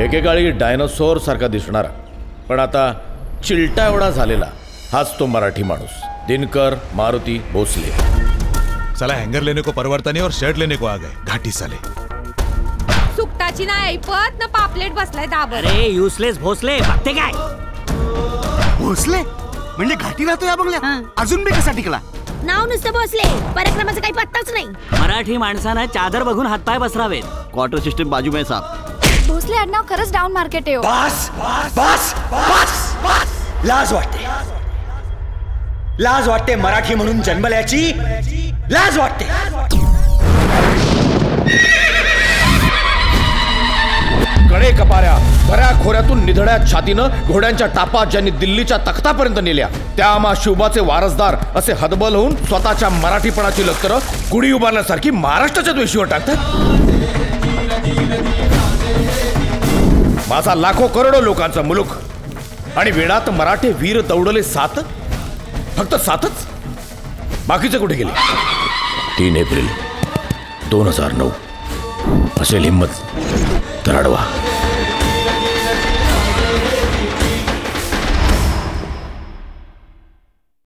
एकेकाळी डायनासोर सारखा दिसणारा पण आता चिलटा एवढा झालेला हाच तो मराठी माणूस दिनकर मारुती भोसले। साला हैंगर लेने को परवड़ता नहीं और शर्ट लेने को आ गए घाटी साले। सुकटाची ना ऐपत ना पापलेट बसलाय दाबर। अरे युसलेस भोसले बघते काय? भोसले म्हणजे घाटी राहतो या बंगल्यात अजून बी कसा टिकला? नाव नुसतं भोसले पराक्रमाचा काही पत्ताच नाही। मराठी माणसानं चादर बघून हातपाय बसरावेत। क्वार्टर सिस्टम बाजू में साहब। भोसले आडनाव खरंच डाऊन मार्केट आहे। बस बस बस बस लाज वाटते, लाज वाटते मराठी म्हणून जन्मल्याची लाज वाटते। कडे कपाऱ्या बऱ्या खोऱ्यातून निधड्या छातीनं घोड्यांच्या टापा ज्यांनी दिल्लीच्या तख्तापर्यंत नेल्या त्या आम्हा शिवबाचे वारसदार असे हतबल होऊन स्वतःच्या मराठीपणाची लष्करं गुढी उभारण्यासारखी महाराष्ट्राच्या द्वेषीवर टाकतात। माझा लाखो करोडो लोकांचा मुलूक आणि वेळात मराठे वीर दौडले 7, फक्त 7च, बाकीचे कुठे गेले? 3 एप्रिल 2009 असेल हिम्मत तर अडवा।